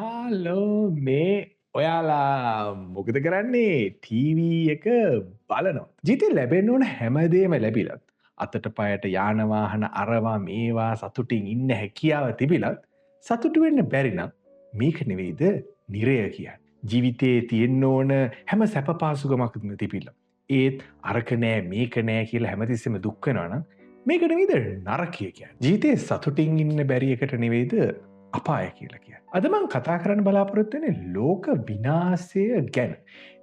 හාලෝ මේ ඔයාලා මොකද කරන්නේ ටීවී එක බලනවා. ජීවිතේ ලැබෙන්න ඕන හැමදේම ලැබිලත් අතට පයට යාන වාහන අරවා මේවා සතුටින් ඉන්න හැකියාව තිබිලත් සතුටු වෙන්න බැරි නම් මේක නෙවෙයිද නිරය කියන්නේ. ජීවිතේ තියෙන්න ඕන හැම සැප පහසුකමක්ම තිබිලා. ඒත් අරක නෑ මේක නෑ කියලා හැමතිස්සෙම දුක් වෙනවා නම් මේක නෙවෙයිද නරකය කියන්නේ. ජීවිතේ සතුටින් ඉන්න බැරි එකට නෙවෙයිද අපාය කියලා කියන්නේ. අද මං කතා කරන්න බලාපොරොත්තු වෙන්නේ ලෝක විනාශය ගැන.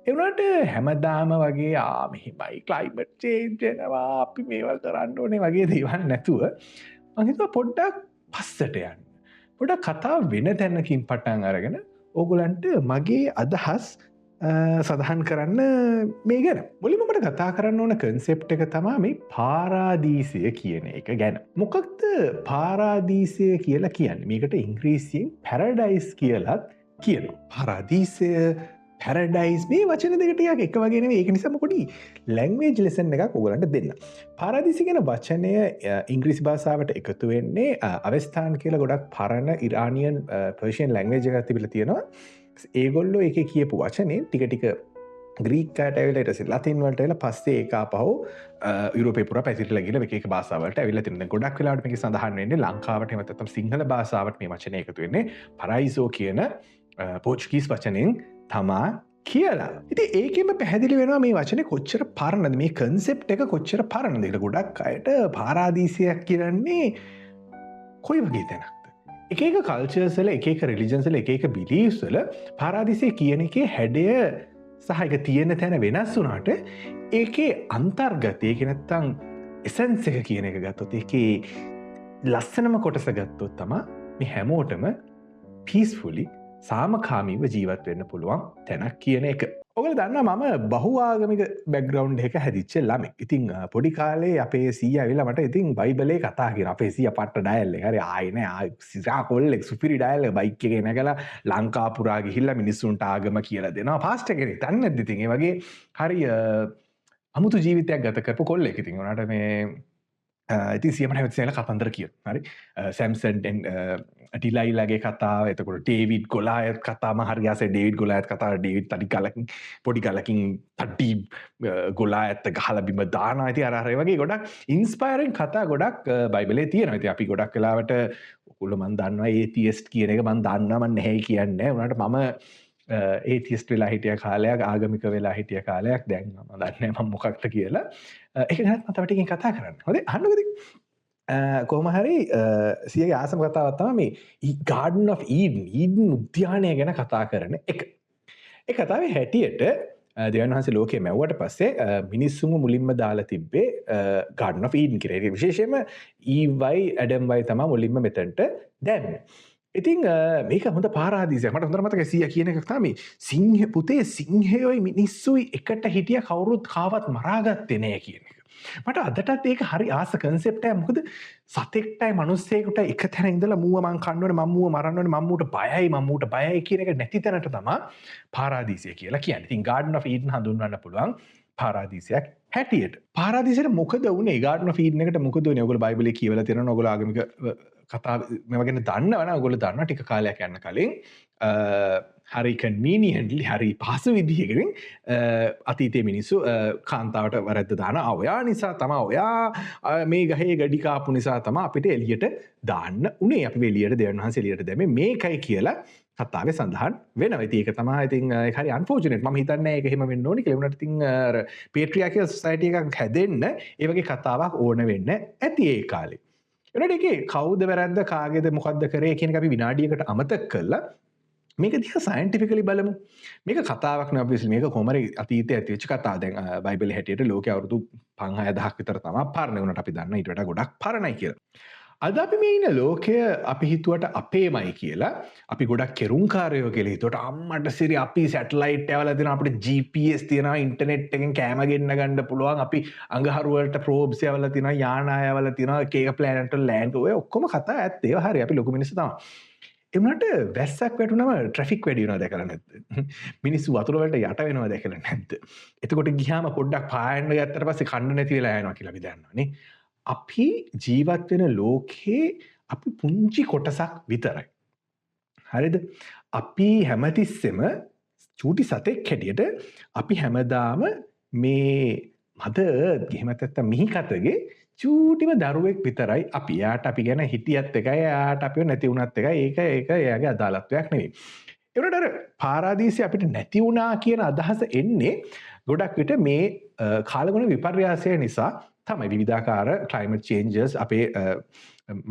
ඒ වුණාට හැමදාම වගේ මෙහෙමයි ක්ලයිමේට් චේන්ජ් වෙනවා අපි මේවා කරන්න ඕනේ වගේ දේවල් නැතුව මං හිතුවා පොඩ්ඩක් පස්සට යන්න. පොඩ්ඩක් කතාව වෙන තැනකින් පටන් අරගෙන ඕගොල්ලන්ට මගේ අදහස් සඳහන් කරන්න මේ ගැන. මුලින්ම මට කතා කරන්න ඕන කන්සෙප්ට් එක තමයි මේ පාරාදීසය කියන එක ගැන. මොකක්ද පාරාදීසය කියලා කියන්නේ? මේකට ඉංග්‍රීසියෙන් පැරඩයිස් කියලාත් කියනවා. පාරාදීසය පැරඩයිස් මේ වචන දෙක ටිකක් එක වගේ නෙවෙයි. ඒක නිසා පොඩි ලැන්ග්වේජ් ලෙසන් එකක් ඔයගලන්ට දෙන්න. පාරාදීසය කියන වචනය ඉංග්‍රීසි භාෂාවට එකතු වෙන්නේ අවස්ථාන් කියලා ගොඩක් පරණ ඉරානියන් පර්ෂියන් ලැන්ග්වේජ් එකක් තිබිලා තියෙනවා. ඒගොල්ලෝ එක කියපු වචනේ ටික ටික ග්‍රීක් ඇවිල්ලා ඊට පස්සේ ලතින් වලට ඇවිල්ලා පස්සේ ඒක ආපහු යුරෝපේ පුරා පැතිරලා ගිහලා එක එක භාෂාවලට ඇවිල්ලා තියෙනවා. දැන් ගොඩක් වෙලාවට මේක සඳහන් වෙන්නේ ලංකාවට එහෙම නැත්නම් සිංහල භාෂාවට මේ වචනේ එකතු වෙන්නේ පරයිසෝ කියන පෝර්චුගීස් වචනෙන් තමා කියලා. ඉතින් ඒකෙම පැහැදිලි වෙනවා මේ වචනේ කොච්චර පරණද, මේ කන්සෙප්ට් එක කොච්චර පරණද කියලා. ගොඩක් අයට පාරාදීසයක් කියන්නේ කොයි වගේ තැනක්ද? එක එක කල්චර්ස් වල එක එක රිලිජන්ස් වල එක එක බිලීෆ්ස් වල පාරාදීසය කියන එකේ හැඩය සහ ඒක තියෙන තැන වෙනස් වුණාට ඒකේ අන්තර්ගතය ඒක නැත්තම් එසෙන්ස් එක කියන එක ගත්තොත් ඒකේ ලස්සනම කොටස ගත්තොත් තමයි මේ හැමෝටම පීස්ෆුලි සාමකාමීව ජීවත් වෙන්න පුළුවන් තැනක් කියන එක. ඔයගොල්ලෝ දන්නවා මම බහුආගමික බෑග්ග්‍රවුන්ඩ් එකක හැදිච්ච ළමෙක්. ඉතින් පොඩි කාලේ අපේ සීයා ඇවිල්ලා මට ඉතින් බයිබලේ කතා කියන අපේ සීයා පට්ට ඩයල් එක. හරි ආයේ නෑ සිරා කොල්ලෙක් සුපිරි ඩයල් එක බයික් එකේ නැගලා ලංකා පුරා ගිහිල්ලා මිනිස්සුන්ට ආගම කියලා දෙනවා. පාස්ටර් කෙනෙක්. දන්නේ නැද්ද ඉතින් ඒ වගේ හරි අමුතු ජීවිතයක් ගත කරපු කොල්ලෙක්. ඉතින් උනාට මේ ඉතින් සියමට හැමතිස්සෙම කතන්දර කියනවා. හරි සැම්සන් ඩිලයිලාගේ කතාව, එතකොට ඩේවිඩ් ගොලායත් කතාව හරි ආසයි. ඩේවිඩ් ගොලායත් කතාව ඩේවිඩ් තඩි ගලකින් පොඩි ගලකින් තඩි ගොලායත් ගහලා බිම දානවා. ඉතින් අර වගේ ගොඩක් ඉන්ස්පයරින් කතා ගොඩක් බයිබලේ තියෙනවා. ඉතින් අපි ගොඩක් වෙලාවට ඔයගොල්ලෝ මන් දන්නවා ඒතියස්ට් කියන එක මන් දන්නවා මන් නැහැ කියන්නේ. උනාට මම ඒතියස්ට් වෙලා හිටිය කාලයක්, ආගමික වෙලා හිටිය කාලයක්. දැන් මම දන්නේ නැහැ මම මොකක්ද කියලා. ඒක ගැන මම තව ටිකකින් කතා කරන්න. හොඳයි අහන්නකෝ ඉතින්. කොහොම හරි සියගේ ආසම කතාවක් තමයි මේ ගාඩන් ඔෆ් ඊඩන් උද්‍යානය ගැන කතා කරන එක. ඒ කතාවේ හැටියට දෙවියන් වහන්සේ ලෝකේ මැව්වට පස්සේ මිනිස්සුන්ව මුලින්ම දාලා තිබ්බේ ගාඩන් ඔෆ් ඊඩන් කියලා. ඒක විශේෂයෙන්ම ඊවයි ඇඩම්වයි තමයි මුලින්ම මෙතනට දැම්මේ. ඉතින් මේක හොඳ පාරාදීසයක්. මට හොඳට මතකයි සීයා කියන එක තමයි සිංහ පුතේ සිංහයෝයි මිනිස්සුයි එකට හිටිය කවුරුත් කාවත් මරාගත්තේ නෑ කියන එක. මට අදටත් ඒක හරි ආස කන්සෙප්ට් එකක්. මොකද සතෙක්ටයි මිනිස්සෙකුට එක තැන ඉඳලා මූව මං කන්න ඕනේ, මම මූව මරන්න ඕනේ, මම මූට බයයි, මම මූට බයයි කියන එක නැති තැනට තමයි පාරාදීසය කියලා කියන්නේ. ඉතින් ගාඩන් ඔෆ් ඊඩන් හඳුන්වන්න පුළුවන් පාරාදීසයක් හැටියට. පාරාදීසයට මොකද වුනේ? ගාඩන් ඔෆ් ඊඩන් එකට මොකද වුනේ? ඔයගොල්ලෝ බයිබලයේ කියවලා තියෙනවා. ඔයගොල්ලෝ ආගමික කතා මේවා ගැන දන්නවනම් ඔයගොල්ලෝ දන්නවා ටික කාලයක් යන කලින් හරි කන්වීනියන්ට්ලි හරි පහසු විදිහකින් අතීතයේ මිනිස්සු කාන්තාවට වැරද්ද දානවා. ඔයා නිසා තමයි, ඔයා මේ ගහේ ගඩි කාපු නිසා තමයි අපිට එළියට දාන්න උනේ. අපි එළියට දෙවියන් වහන්සේ එළියට දැම්මේ මේකයි කියලා කතාවේ සඳහන් වෙනවා. ඉතින් ඒක තමයි ඉතින් ඒක හරි අන්ෆෝචුනේට්. මම හිතන්නේ ඒක එහෙම වෙන්න ඕනි කියලා. උනට ඉතින් අර පේට්‍රියාකියල් සොසයිටි එකක් හැදෙන්න ඒ වගේ කතාවක් ඕන වෙන්න ඇති ඒ කාලේ. එනට එකේ කවුද වැරද්ද කාගේද මොකද්ද කරේ කියන එක අපි විනාඩියකට අමතක කරලා මේක දිහා සයන්ටිෆිකලි බලමු. මේක කතාවක් නෙවෙයි obviously. මේක කොහමරි අතීතයේ ඇතිවෙච්ච කතාවක්. දැන් බයිබලයේ හැටියට ලෝකයේ අවුරුදු 5000ක් විතර තමයි පරණ වුණාට අපි දන්නා ඊට වඩා ගොඩක් පරණයි කියලා. අද අපි මේ ඉන්න ලෝකය අපි හිතුවට අපේමයි කියලා, අපි ගොඩක් කෙරුම්කාරයෝ කියලා හිතුවට අම්මට සිරි අපි සැටලයිට් ඇවලා දෙනවා, අපිට GPS තියෙනවා, ඉන්ටර්නෙට් එකෙන් කෑම ගෙන්න ගන්න පුළුවන්, අපි අඟහරු වලට ප්‍රෝබ්ස් ඇවලා තියෙනවා, යාන ඇවලා තියෙනවා, එක එක ප්ලැනට් වල ලෑන්ඩ් ඔය ඔක්කොම කතා ඇත්ත. ඒවා හරි. අපි ලොකු මිනිස්සු තමයි. ඒ වුණාට වැස්සක් වැටුනම ට්‍රැෆික් වැඩි වෙනවා දැකලා නැද්ද? මිනිස්සු වතුර වලට යට වෙනවා දැකලා නැද්ද? එතකොට ගියාම පොඩ්ඩක් පායන්න ගත්තට පස්සේ කන්න නැති වෙලා යනවා කියලා අපි දන්නවනේ. අපි ජීවත් වෙන ලෝකේ අපි පුංචි කොටසක් විතරයි. හරිද? අපි හැමතිස්සෙම චූටි සතෙක් හැටියට අපි හැමදාම මේ මද එහෙමත් නැත්නම් මිහිකතගේ චූටිම දරුවෙක් විතරයි අපි. යාට අපි ගැන හිටියත් එකයි, යාට අපිව නැති වුණත් එකයි. ඒක එයාගේ අදාළත්වයක් නෙවෙයි. ඒ වුණාට අර පාරාදීසය අපිට නැති වුණා කියන අදහස එන්නේ ගොඩක් විට මේ කාලගුණ විපර්යාසය නිසා තමයි. විවිධාකාර ක්ලයිමේට් චේන්ජස් අපේ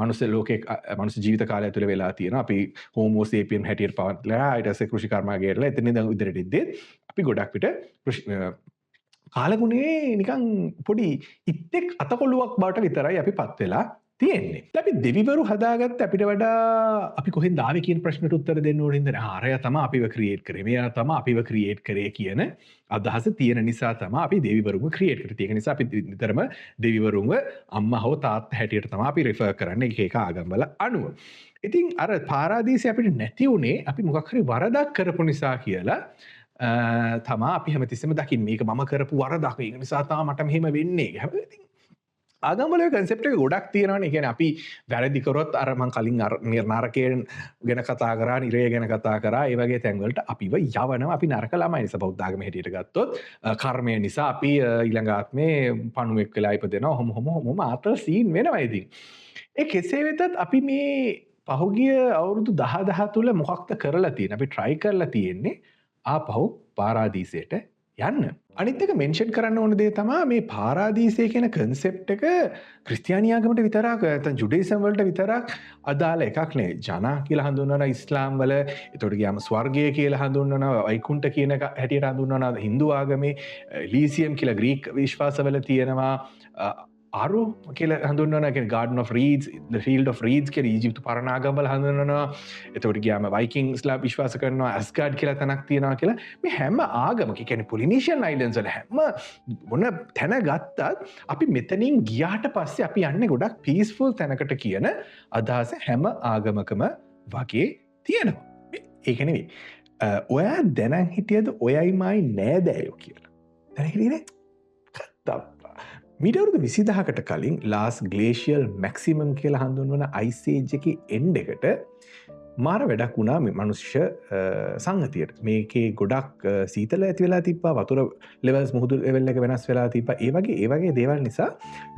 මනුස්ස ලෝකයේ මනුස්ස ජීවිත කාලය තුළ වෙලා තියෙනවා. අපි හෝමෝ සේපියන් හැටියට පවත්ලා ඊට පස්සේ කෘෂි කර්මාගයටලා එතනින් ඉඳන් ඉදිරියට ඉද්දී අපි ගොඩක් විට කාලගුණේ නිකන් පොඩි ඉත්තෙක් අතකොළුවක් බවට විතරයි අපි පත් වෙලා තියෙන්නේ. අපි දෙවිවරු හදාගත්ත අපිට වඩා අපි කොහෙන්ද ආවේ කියන ප්‍රශ්නට උත්තර දෙන්න ඕනේ නේද? ආරය තමයි අපිව ක්‍රියේට් කරේ. මෙයා තමයි අපිව ක්‍රියේට් කරේ කියන අදහස තියෙන නිසා තමයි අපි දෙවිවරුන්ව ක්‍රියේට් කරේ. ඒක නිසා අපි නිතරම දෙවිවරුන්ව අම්මා හෝ තාත්තා හැටියට තමයි අපි රිෆර් කරන්නේ එක එක ආගම්වල අනුව. ඉතින් අර පාරාදීසය අපිට නැති උනේ අපි මොකක් හරි වරදක් කරපු නිසා කියලා තමා අපි හැමතිස්සෙම දකින්න. මේක මම කරපු වරදක්. ඒක නිසා තමයි මට මෙහෙම වෙන්නේ. හැබැයි ආගම්වල කන්සෙප්ට් එක ගොඩක් තියෙනවානේ. කියන්නේ අපි වැරදි කරොත් අර මං කලින් නරකයෙන් ගැන කතා කරා, නිරය ගැන කතා කරා, ඒ වගේ තැන් වලට අපිව යවනවා. අපි නරක ළමයි නිසා බෞද්ධ ආගම හැටියට ගත්තොත් කර්මය නිසා අපි ඊළඟ ආත්මේ පණුවෙක් වෙලා ඉපදෙනවා. හොම ආතල් සීන් වෙනවා ඉතින්. ඒ කෙසේ වෙතත් අපි මේ පහුගිය අවුරුදු 10 තුල මොකක්ද කරලා තියෙන්නේ? අපි try කරලා තියෙන්නේ ආපහු පාරාදීසයට යන්න. අනිත් එක මෙන්ෂන් කරන්න ඕන දේ තමයි මේ පාරාදීසය කියන කන්සෙප්ට් එක ක්‍රිස්තියානි ආගමට විතරක් නැත්නම් ජුඩේසම් වලට විතරක් අදාළ එකක් නෙවෙයි. ජනා කියලා හඳුන්වන ඉස්ලාම් වල, ඒතකොට ගියාම ස්වර්ගය කියලා හඳුන්වනවා, වෛකුණ්ඨ කියන එක හැටියට හඳුන්වනවා. හින්දු ආගමේ ලීසියම් කියලා ග්‍රීක විශ්වාසවල තියෙනවා. ආරෝ කියලා හඳුන්වනවා. කියන්නේ Garden of Reeds, the Field of Reeds කියලා ඊජිප්තු පරණ ආගම්වල හඳුන්වනවා. එතකොට ගියාම වයිකින්ස්ලා විශ්වාස කරනවා ඇස්ගාඩ් කියලා තැනක් තියෙනවා කියලා. මේ හැම ආගමක කියන්නේ පොලිනීෂියන් අයිලන්ඩ්ස් වල හැම මොන තැන ගත්තත් අපි මෙතනින් ගියාට පස්සේ අපි යන්නේ ගොඩක් පීස්ෆුල් තැනකට කියන අදහස හැම ආගමකම වගේ තියෙනවා. ඒක නෙවෙයි. ඔයා දැනන් හිටියද ඔයයි මයි නෑදෑයෝ කියලා? දැන හිටියේ නෑ? මීට අවුරුදු 20000කට කලින් ලාස් ග්ලේෂියල් මැක්සිමම් කියලා හඳුන්වන අයිස් ඒජ් එකේ එන්ඩ් එකට මාර වැඩක් වුණා මේ මනුෂ්‍ය සංහතියට. මේකේ ගොඩක් සීතල ඇති වෙලා තිබ්බා, වතුර ලෙවල්ස් මුහුදු ලෙවල් එක වෙනස් වෙලා තිබ්බා. ඒ වගේ දේවල් නිසා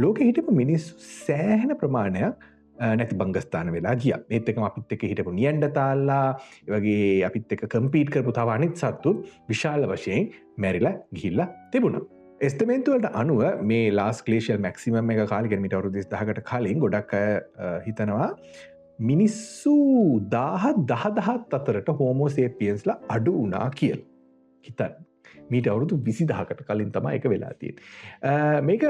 ලෝකෙ හිටපු මිනිස්සු සෑහෙන ප්‍රමාණයක් නැති බංගස්ථාන වෙලා ගියා. ඒත් එකම අපිත් එක්ක හිටපු නියැන්ඩර්තාල්ලා, ඒ වගේ අපිත් එක්ක කම්පීට් කරපු තව අනිත් සත්තු විශාල වශයෙන් මැරිලා ගිහිල්ලා තිබුණා. එස්තමේන්තුවලට අනුව මේ ලාස් ග්ලේෂියල් මැක්සිමම් එක කාලේ කියන්නේ මීට අවුරුදු 20000කට කලින් ගොඩක් අය හිතනවා මිනිස්සු 10,000 අතරට හෝමෝ සේපියන්ස්ලා අඩු වුණා කියලා. හිතන්න. මීට අවුරුදු 20000කට කලින් තමයි ඒක වෙලා තියෙන්නේ. මේක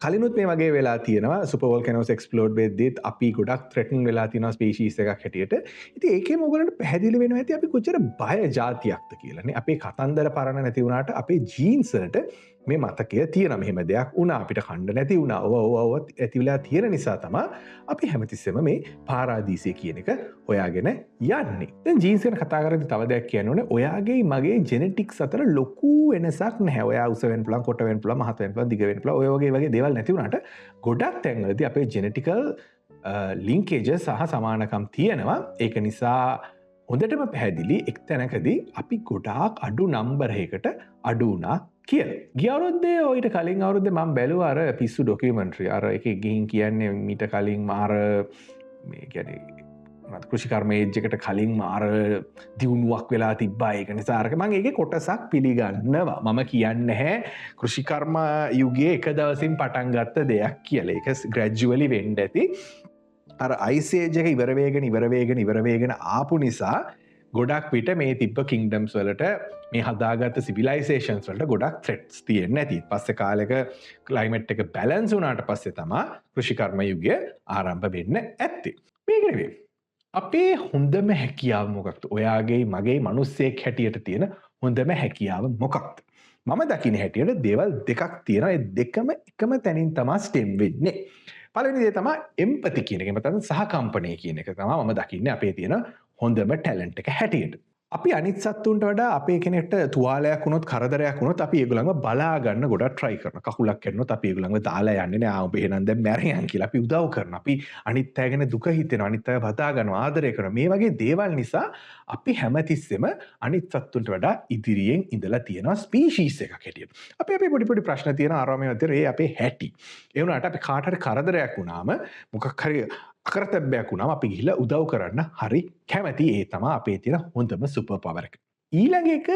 කලිනුත් මේ වගේ වෙලා තියෙනවා. සුපර් වෝල්කනෝස් එක්ස්ප්ලෝඩ් වෙද්දීත් අපි ගොඩක් ත්‍රෙටන් වෙලා තියෙනවා ස්පීෂීස් එකක් හැටියට. ඉතින් ඒකේම ඔයගලන්ට පැහැදිලි වෙනවා ඇති අපි කොච්චර බය જાතියක්ද කියලානේ. අපේ කතන්දර පරණ නැති වුණාට අපේ ජීන්ස් වලට මේ මතකය තියෙනවා. මෙහෙම දෙයක් වුණා, අපිට කණ්ඩ නැති වුණා. ඔව් ඇති වෙලා තියෙන නිසා තමයි අපි හැමතිස්සෙම මේ පාරාදීසය කියන එක හොයාගෙන යන්නේ. දැන් ජීන්ස් ගැන කතා කරද්දී තව දෙයක් කියන්න ඕනේ. ඔයාගේ මගේ ජෙනෙටික්ස් අතර ලොකු වෙනසක් නැහැ. ඔයා උස වෙන්න පුළුවන්, කොට වෙන්න පුළුවන්, මහත වෙන්න පුළුවන්, දිග වෙන්න පුළුවන්. ඔය වගේ දේවල් නැති වුණාට ගොඩක් තැන්වලදී අපේ ජෙනෙටිකල් ලින්කේජස් සහ සමානකම් තියෙනවා. ඒක නිසා හොඳටම පැහැදිලි එක් තැනකදී අපි ගොඩාක් අඩු නම්බර් එකකට අඩු වුණා කියලා. ගිය අවුරුද්දේ ඔයිට කලින් අවුරුද්දේ මම බැලුවා අර පිස්සු ඩොකියුමන්ටරි. අර එකේ ගිහින් කියන්නේ මීට කලින් මාර මේ කියන්නේ කෘෂිකර්ම ඒජ් එකට කලින් මාර දියුණුවක් වෙලා තිබ්බා. ඒක නිසා අරක මම ඒකේ කොටසක් පිළිගන්නවා. මම කියන්නේ නැහැ කෘෂිකර්ම යුගයේ එක දවසින් පටන් ගත්ත දෙයක් කියලා. ඒක ග්‍රැජුවලි වෙන්න ඇති. අර අයිස් ඒජ් එක ඉවර වේගෙන ආපු නිසා ගොඩක් විට මේ තිබ්බ කින්ග්ඩම්ස් වලට මේ හදාගත්ත සිවිලයිසේෂන්ස් වලට ගොඩක් ත්‍රෙට්ස් තියෙන්නේ නැති. පස්සේ කාලෙක ක්ලයිමේට් එක බැලන්ස් වුණාට පස්සේ තමයි කෘෂිකර්ම යුගය ආරම්භ වෙන්න ඇත්තේ. මේක නෙවෙයි. අපේ හොඳම හැකියාව මොකක්ද? ඔයාගේ මගේ මිනිස්සෙක් හැටියට තියෙන හොඳම හැකියාව මොකක්ද? මම දකින හැටියට දේවල් දෙකක් තියෙනවා. ඒ දෙකම එකම තැනින් තමයි ස්ටෙම් වෙන්නේ. පළවෙනි දේ තමයි එම්පති කියන එක. මතන සහකම්පනය කියන එක තමයි මම දකින්නේ අපේ තියෙන හොඳම ටැලන්ට් එක හැටියට. අපි අනිත් සත්තුන්ට වඩා අපේ කෙනෙක්ට තුවාලයක් වුණොත් කරදරයක් වුණොත් අපි ඒගොල්ලන්ව බලා ගන්න ගොඩක් try කරනවා. කකුලක් කැඩුණොත් අපි ඒගොල්ලන්ව දාලා යන්නේ නෑ. ඔබ එහෙනම් දැන් මැරෙයන් කියලා අපි උදව් කරනවා. අපි අනිත් අය ගැන දුක හිතෙනවා. අනිත් අය බදා ගන්නවා, ආදරය කරනවා. මේ වගේ දේවල් නිසා අපි හැමතිස්සෙම අනිත් සත්තුන්ට වඩා ඉදිරියෙන් ඉඳලා තියෙනවා ස්පීෂීස් එකක් හැටියට. අපි පොඩි පොඩි ප්‍රශ්න තියෙනවා අරවා මේවා තියෙන ඒ අපේ හැටි. ඒ වුණාට අපි කාට හරි කරදරයක් වුණාම මොකක් හරි අකරතැබ්බයක් වුණාම අපි ගිහිල්ලා උදව් කරන්න හරි කැමති. ඒ තමයි අපේ තියෙන හොඳම සුපර් පවර් එක. ඊළඟ එක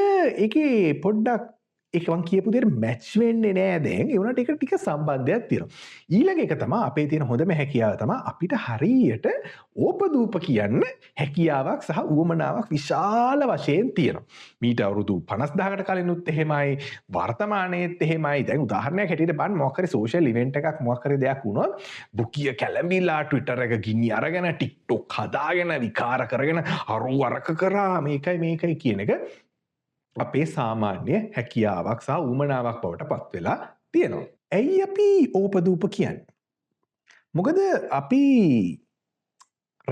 ඒකේ පොඩ්ඩක් ඒක මං කියපු දෙයට මැච් වෙන්නේ නෑ දැන්. ඒ වුණාට ඒක ටික සම්බන්ධයක් තියෙනවා. ඊළඟ එක තමයි අපේ තියෙන හොඳම හැකියාව තමයි අපිට හරියට ඕපදූප කියන්න හැකියාවක් සහ උවමනාවක් විශාල වශයෙන් තියෙනවා. මීට අවුරුදු 50000කට කලිනුත් එහෙමයි, වර්තමානයේත් එහෙමයි. දැන් උදාහරණයක් හැටියට බලන්න මොකක් හරි සෝෂල් ඉවෙන්ට් එකක් මොකක් හරි දෙයක් වුණොත් බුකිය කැළඹිලා Twitter එක ගිනි අරගෙන TikTok හදාගෙන විකාර කරගෙන අරු වරක කරා මේකයි කියන එක අපේ සාමාන්‍ය හැකියාවක් සහ උවමනාවක් බවට පත් වෙලා තියෙනවා. ඇයි අපි ඕපදූප කියන්නේ? මොකද අපි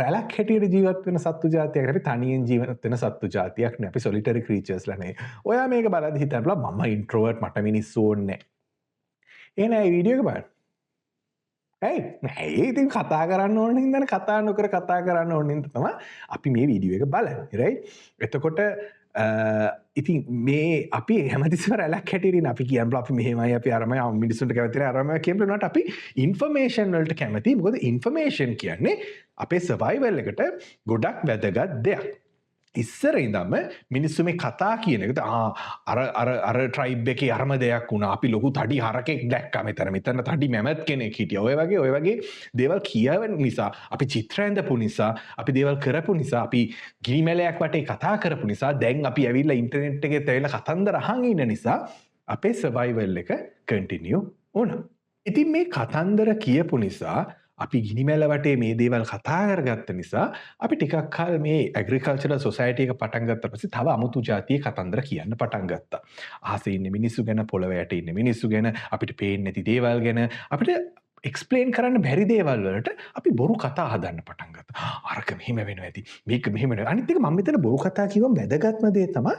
රැලක් හැටියට ජීවත් වෙන සත්තු ජාතියක්. අපි තනියෙන් ජීවත් වෙන සත්තු ජාතියක් නේ. අපි solitary creatures ලා නේ. ඔයා මේක බලද්දි හිතන්න මම introvert මට මිනිස්සු ඕනේ නැහැ. එහෙනම් මේ වීඩියෝ එක බලන්න. ඇයි ඉතින් කතා කරන්න ඕන හින්දානේ කතා නොකර කතා කරන්න ඕන හින්දා තමයි අපි මේ වීඩියෝ එක බලන්නේ. right? එතකොට ඉතින් මේ අපි හැමතිස්සම රැලක් හැටියට අපි කියනවා අපි මෙහෙමයි අපි අරමයි මිනිස්සුන්ට කැමති නැහැ අරමයි කියනකොට අපි ඉන්ෆර්මේෂන් වලට කැමති. මොකද ඉන්ෆර්මේෂන් කියන්නේ අපේ සර්වයිවල් එකට ගොඩක් වැදගත් දෙයක්. ඉස්සර ඉඳන්ම මිනිස්සු මේ කතා කියන එකද අර ට්‍රයිබ් එකේ අරම දෙයක් වුණා. අපි ලොකු තඩි හරකෙක් දැක්කා මෙතන තඩි මැමත් කෙනෙක් හිටියා. ඔය වගේ දේවල් කියවන නිසා අපි චිත්‍ර ඇඳපු නිසා අපි දේවල් කරපු නිසා අපි ගිනිමැලයක් වටේ කතා කරපු නිසා දැන් අපි ඇවිල්ලා ඉන්ටර්නෙට් එකේ තැවිලා කතන්දර අහන් ඉන්න නිසා අපේ සර්වයිවල් එක කන්ටිනියු වුණා. ඉතින් මේ කතන්දර කියපු නිසා අපි ගිනිමැල වටේ මේ දේවල් කතා කරගත්ත නිසා අපි ටිකක් කල මේ ඇග්‍රිකල්චරල් සොසයිටි එක පටන් ගත්ත පස්සේ තව අමුතු જાතියේ කතන්දර කියන්න පටන් ගත්තා. අහසේ ඉන්න මිනිස්සු ගැන, පොළොව යට ඉන්න මිනිස්සු ගැන, අපිට පේන්නේ නැති දේවල් ගැන, අපිට එක්ස්ප්ලේන් කරන්න බැරි දේවල් වලට අපි බොරු කතා හදන්න පටන් ගත්තා. අරක මෙහෙම වෙනවා ඇති. මේක මෙහෙම වෙනවා. අනිත් එක මම මෙතන බොරු කතා කිව්වම වැදගත්ම දේ තමයි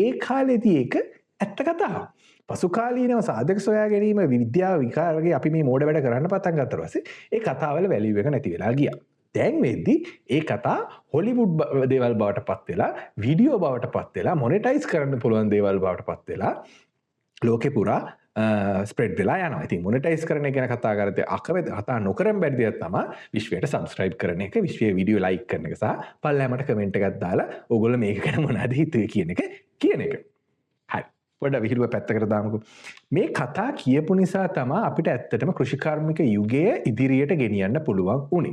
ඒ කාලේදී ඒක ඇත්ත කතාවක්. පසුකාලීනව සාධක සොයා ගැනීම විද්‍යාව විකාර වගේ අපි මේ මෝඩ වැඩ කරන්න පටන් ගත්තා පස්සේ ඒ කතාවල වැලියු එක නැති වෙලා ගියා. දැන් වෙද්දි ඒ කතා හොලිවුඩ් දේවල් බවට පත් වෙලා, වීඩියෝ බවට පත් වෙලා, මොනෙටයිස් කරන්න පුළුවන් දේවල් බවට පත් වෙලා ලෝකේ පුරා ස්ප්‍රෙඩ් වෙලා යනවා. ඉතින් මොනෙටයිස් කරන එක ගැන කතා කරද්දී කතා නොකරන් බැරි දෙයක් තමයි විශ්වයට සබ්ස්ක්‍රයිබ් කරන එක, විශ්වයේ වීඩියෝ ලයික් කරන එක සහ පල්ලෑමට කමෙන්ට් එකක් දාලා ඕගොල්ලෝ මේක ගැන මොනවද හිතුවේ කියන එක. හරි. පොඩ විහිළුව පැත්තකට දාමුකෝ. මේ කතා කියපු නිසා තමයි අපිට ඇත්තටම කෘෂිකාර්මික යුගය ඉදිරියට ගෙනියන්න පුළුවන් උනේ.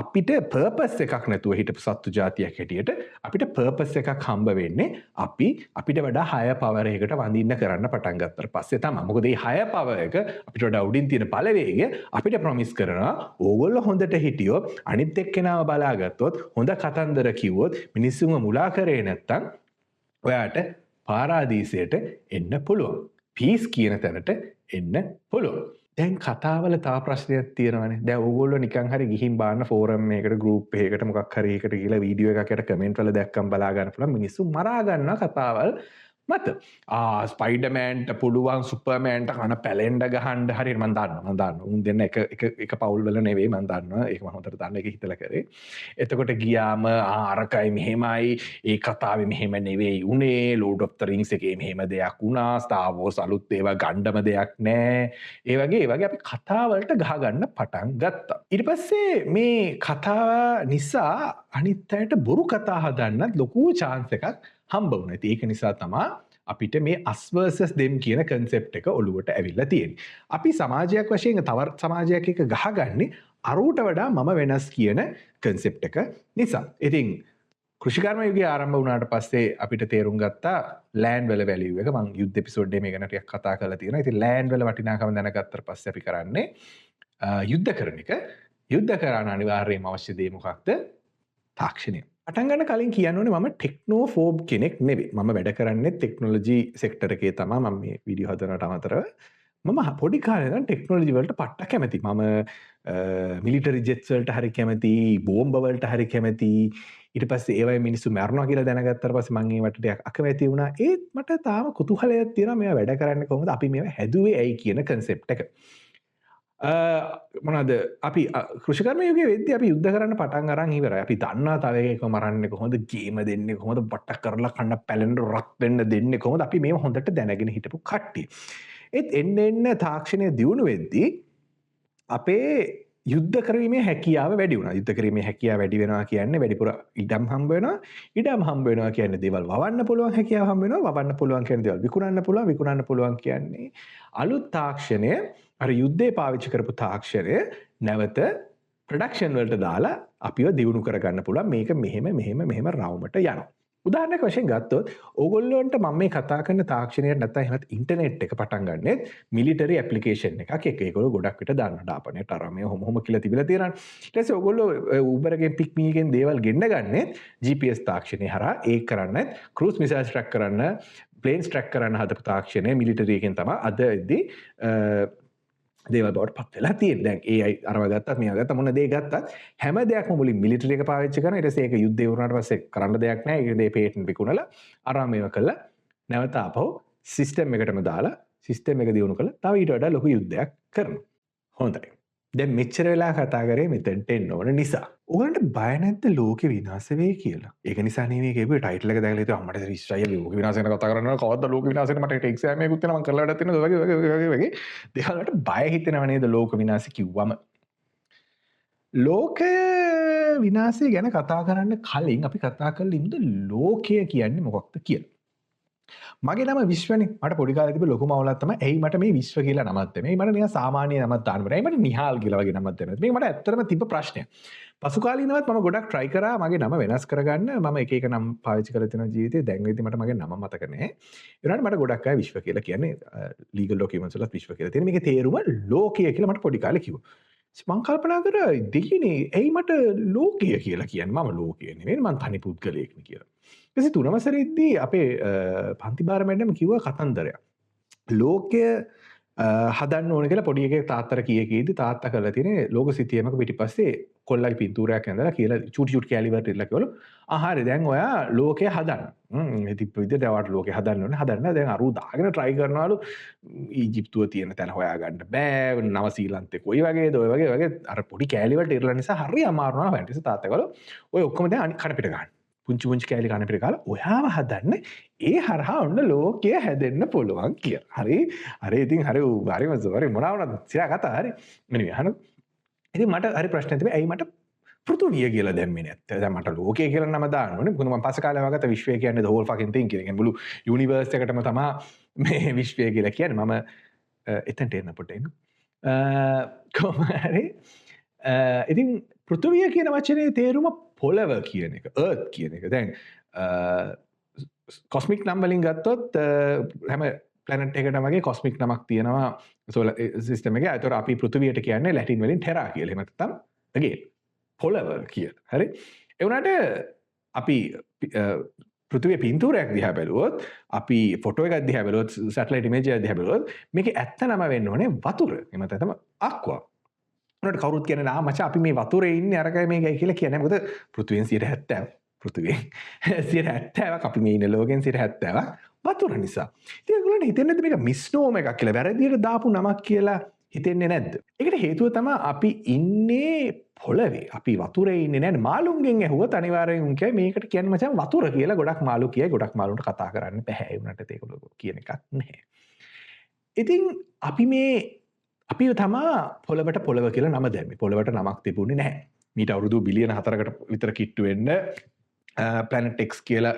අපිට පර්පස් එකක් නැතුව හිටපු සත්තු ජාතියක් හැටියට අපිට පර්පස් එකක් හම්බ වෙන්නේ අපිට වඩා හය පවර් එකකට වඳින්න කරන්න පටන් ගත්තට පස්සේ තමයි. මොකද මේ හය පවර් එක අපිට වඩා උඩින් තියෙන බලවේගය අපිට ප්‍රොමිස් කරනවා ඕගොල්ලෝ හොඳට හිටියොත්, අනිත් එක්කෙනාව බලාගත්තොත්, හොඳ කතන්දර කිව්වොත්, මිනිස්සුන්ව මුලා කරේ නැත්තම් ඔයාට පාරාදීසයට එන්න පුළුවන්. පීස් කියන තැනට එන්න පුළුවන්. දැන් කතාවල තව ප්‍රශ්නයක් තියෙනවානේ. දැන් ඕගොල්ලෝ නිකන් හරි ගිහින් බලන්න ෆෝරම් එකකට, ගෲප් එකකට, මොකක් හරි එකකට ගිහලා වීඩියෝ එකකට කමෙන්ට් වල දැක්කම බලා ගන්න පුළුවන් මිනිස්සු මරා ගන්නවා කතාවල් මත. ස්පයිඩර්මෑන්ට පුළුවන් සුපර්මෑන්ට කන පැලෙන්ඩ ගහන්න හරි මම දන්නවා. උන් දෙන්න එක පවුල් වල නෙවෙයි මම දන්නවා. ඒක මම හොඳට දන්න එක හිතලා කරේ. එතකොට ගියාම අරකයි මෙහෙමයි, ඒ කතාවේ මෙහෙම නෙවෙයි උනේ, ලෝඩ් ඔෆ් ද රින්ග්ස් එකේ මෙහෙම දෙයක් වුණා, ස්ටාර් වෝර්ස් අලුත් ඒවා ගණ්ඩම දෙයක් නෑ. ඒ වගේ අපි කතා වලට ගහ ගන්න පටන් ගත්තා. ඊට පස්සේ මේ කතාව නිසා අනිත් අයට බොරු කතා හදන්නත් ලොකු chance එකක් හම්බ වුණා. ඉතින් ඒක නිසා තමයි අපිට මේ us versus them කියන concept එක ඔළුවට ඇවිල්ලා තියෙන්නේ. අපි සමාජයක් වශයෙන් තව සමාජයක් එක්ක ගහගන්නේ අරූට වඩා මම වෙනස් කියන concept එක නිසා. ඉතින් කෘෂිකර්ම යුගය ආරම්භ වුණාට පස්සේ අපිට තේරුම් ගත්තා land වල value එක. මම යුද්ධ එපිසෝඩ් එකේ මේ ගැන ටිකක් කතා කරලා තියෙනවා. ඉතින් land වල වටිනාකම දැනගත්තට පස්සේ අපි කරන්නේ යුද්ධ කරන එක. යුද්ධ කරන අනිවාර්යයෙන්ම අවශ්‍ය දේ මොකක්ද? තාක්ෂණය. පටන් ගන්න කලින් කියන්න ඕනේ මම ටෙක්නෝෆෝබ් කෙනෙක් නෙවෙයි. මම වැඩ කරන්නේ ටෙක්නොලොජි සෙක්ටර් එකේ තමයි. මම මේ වීඩියෝ හදනවට අමතරව මම පොඩි කාලේ ඉඳන් ටෙක්නොලොජි වලට පට්ට කැමති. මම මිලිටරි ජෙට්ස් වලට හරි කැමති, බෝම්බ වලට හරි කැමති. ඊට පස්සේ ඒවයි මිනිස්සු මැරෙනවා කියලා දැනගත්තට පස්සේ මම ඒවට ටිකක් අකමැති වුණා. ඒත් මට තාම කුතුහලයක් තියෙනවා මේවා වැඩ කරන්නේ කොහොමද? අපි මේවා හැදුවේ ඇයි කියන කන්සෙප්ට් එක. මොනවද අපි කෘෂිකර්ම යුගයේ වෙද්දී අපි යුද්ධ කරන්න පටන් අරන් ඉවරයි. අපි දන්නවා තව එකෙක්ව මරන්නේ කොහොමද, ගේම දෙන්නේ කොහොමද, බට්ට කරලා කන්න පැලෙන්න රත් වෙන්න දෙන්නේ කොහොමද, අපි මේව හොඳට දැනගෙන හිටපු කට්ටිය. ඒත් එන්න එන්න තාක්ෂණය දියුණු වෙද්දී අපේ යුද්ධ කිරීමේ හැකියාව වැඩි වුණා. යුද්ධ කිරීමේ හැකියාව වැඩි වෙනවා කියන්නේ වැඩිපුර ඉඩම් හම්බ වෙනවා. ඉඩම් හම්බ වෙනවා කියන්නේ දේවල් වවන්න පුළුවන් හැකියාව හම්බ වෙනවා. වවන්න පුළුවන් කියන්නේ දේවල් විකුණන්න පුළුවන්. විකුණන්න පුළුවන් කියන්නේ අලුත් තාක්ෂණය, අර යුද්ධේ පාවිච්චි කරපු තාක්ෂණය නැවත ප්‍රොඩක්ෂන් වලට දාලා අපිව දියුණු කරගන්න පුළුවන්. මේක මෙහෙම රවුමට යනවා. උදාහරණයක් වශයෙන් ගත්තොත් ඕගොල්ලොන්ට මම මේ කතා කරන තාක්ෂණයට නැත්නම් එහෙමත් ඉන්ටර්නෙට් එක පටන් ගන්නෙත් මිලිටරි ඇප්ලිකේෂන් එකක්. ඒගොල්ලෝ ගොඩක් විට දාන්න ඩාපනේට අරමේ හොම කියලා තිබිලා තියෙනවා. ඊට පස්සේ ඕගොල්ලෝ Uber එකෙන් පික් මී එකෙන් දේවල් ගෙන්න ගන්නෙත් GPS තාක්ෂණය හරහා. ඒක කරන්නත් ක්‍රූස් මිසයිල්ස් ට්‍රැක් කරන්න, ප්ලේන්ස් ට්‍රැක් කරන්න හදපු තාක්ෂණය මිලිටරි එකෙන් තමයි අද ඉදී දේවල් බවට පත් වෙලා තියෙන්නේ. දැන් AI අරව ගත්තත් මේවා ගත්තා මොන දේ ගත්තත් හැම දෙයක්ම මුලින් මිලිටරි එක පාවිච්චි කරනවා. ඊට පස්සේ ඒක යුද්ධය වුණාට පස්සේ කරන්න දෙයක් නැහැ. ඒක දේ පේටන්ට් විකුණලා අරම මේවා කළා. නැවත ආපහු සිස්ටම් එකටම දාලා සිස්ටම් එක දියුණු කළා. තව ඊට වඩා ලොකු යුද්ධයක් කරනවා. හොඳයි. දැන් මෙච්චර වෙලා කතා කරේ මෙතෙන්ට එන්න ඕන නිසා. ඔයගලන්ට බය නැද්ද ලෝකෙ විනාශ වෙයි කියලා? ඒක නිසා නෙමෙයි කියපුවේ ටයිටල් එක දැකලා හිතුවා අම්මට ඉස්රායෙල් ලෝක විනාශ වෙන කතා කරනවා. කවද්ද ලෝක විනාශ වෙන මට එක්සෑම් එකකුත් තියෙනවා මම කරලා වැඩක් තියෙනවා වගේ. දෙහලට බය හිතෙනව නේද ලෝක විනාශ කිව්වම? ලෝකය විනාශය ගැන කතා කරන්න කලින් අපි කතා කරලා ඉන්න ලෝකය කියන්නේ මොකක්ද කියලා. මගේ නම විශ්වනේ. මට පොඩි කාලේ තිබ්බ ලොකුම අවුලක් තමයි ඇයි මට මේ විශ්ව කියලා නමක් දෙන්නේ. මට නිකන් සාමාන්‍ය නමක් දාන්න බෑ. මට නිහාල් කියලා වගේ නමක් දෙන්න. මේක මට ඇත්තටම තිබ්බ ප්‍රශ්නයක්. පසු කාලීනවත් මම ගොඩක් try කරා මගේ නම වෙනස් කරගන්න. මම එක එක නම් පාවිච්චි කරලා තියෙනවා ජීවිතේ. දැන් වෙද්දි මට මගේ නම මතක නැහැ. ඒ වුණාට මට ගොඩක් අය විශ්ව කියලා කියන්නේ legal documents වලත් විශ්ව කියලා තියෙන. මේකේ තේරුම ලෝකය කියලා මට පොඩි කාලේ කිව්වා. මං කල්පනා කරා දෙකිනේ ඇයි මට ලෝකය කියලා කියන්නේ? මම ලෝකය නෙවෙයි මං තනි පුද්ගලයෙක් නේ කියලා. ඊපස්සේ තුන වසරේදී අපේ පන්ති බාර මැඩම් කිව්වා කතන්දරයක්. ලෝකය හදන්න ඕන කියලා පොඩි එකේ තාත්තට කීයකේදී තාත්තා කරලා තියෙන්නේ ලෝක සිතියමක පිටිපස්සේ කොල්ලගේ පින්තූරයක් ඇඳලා කියලා චූටි චූටි කැලි වලට ඉල්ල කිව්වලු. හරි දැන් ඔයා ලෝකය හදන්න. ඉතින් විදිහට ඔයාට ලෝකය හදන්න ඕනේ. හදන්න දැන් අරු දාගෙන try කරනවලු. ඊජිප්තුව තියෙන තැන හොයාගන්න බෑ. නව ශ්‍රීලන්තේ කොයි වගේද ඔය වගේ අර පොඩි කැලි වලට ඉරලා නිසා හරි අමාරු වුණා. ෆැන්ටසි තාත්තා ගාලු ඔය ඔක්කොම දැන් කන පිට ගන්න. පුංචි කෑලි කන පිට කාලා ඔයාව හදන්න ඒ හරහා ඔන්න ලෝකය හැදෙන්න පුළුවන් කියලා. හරි ඉතින් හරිම මොනවා වුණත් සිරා කතා හරි. මෙන්න අහන්න. ඉතින් මට හරි ප්‍රශ්නයක් තිබේ ඇයි මට පෘථුවිය කියලා දැම්මේ නැත්තේ? දැන් මට ලෝකය කියලා නම දාන්න ඕනේ. මොකද මම පස්සේ කාලේ වගත විශ්වය කියන්නේ the whole fucking thing කියන මුළු යුනිවර්ස් එකටම තමයි මේ විශ්වය කියලා කියන්නේ. මම එතනට එන්න පොඩ්ඩක් එන්න. කොහොම හරි ඉතින් පෘථුවිය කියන වචනේ තේරුම පොළව කියන එක, earth කියන එක. දැන් කොස්මික් නම් වලින් ගත්තොත් හැම ප්ලැනට් එකකටම වගේ කොස්මික් නමක් තියෙනවා සෝලර් සිස්ටම් එකේ. ඒතර අපි පෘථුවියට කියන්නේ ලැටින් වලින් ටෙරා කියලා. එහෙම නැත්නම් again පොළව කියලා. හරි. ඒ වුණාට අපි පෘථිවිය පින්තූරයක් දිහා බැලුවොත්, අපි ෆොටෝ එකක් දිහා බැලුවොත්, සැටලයිට් ඉමේජ් එකක් දිහා බැලුවොත් මේකේ ඇත්ත නම වෙන්න ඕනේ වතුර. එහෙම නැත්නම් අක්වා. උනට කවුරුත් කියන්නේ නා මචං අපි මේ වතුරේ ඉන්නේ අරකයි මේකයි කියලා කියන්නේ. මොකද පෘථිවියෙන් 70% පෘථිවියෙන් 70%ක් අපි මේ ඉන්න ලෝකෙන් 70%ක් වතුර නිසා. ඉතින් ඒගොල්ලන්ට හිතෙන්නේ නැද්ද මේක මිස්නෝම එකක් කියලා? වැරදියට දාපු නමක් කියලා හිතෙන්නේ නැද්ද? ඒකට හේතුව තමයි අපි ඉන්නේ පොළවේ. අපි වතුරේ ඉන්නේ නැහැ. මාළුන්ගෙන් ඇහුවොත් අනිවාර්යෙන් උන් කියයි මේකට කියන්නේ මචං වතුර කියලා. ගොඩක් මාළු කියයි. ගොඩක් මාළුන්ට කතා කරන්න බෑ. ඒ වුණාට ඒගොල්ලෝ කියන එකක් නැහැ. ඉතින් අපි තමා පොළවට පොළව කියලා නම දැම්මේ. පොළවට නමක් තිබුණේ නැහැ. මීට අවුරුදු බිලියන 4කට විතර කිට්ටු වෙන්න ප්ලැනට් X කියලා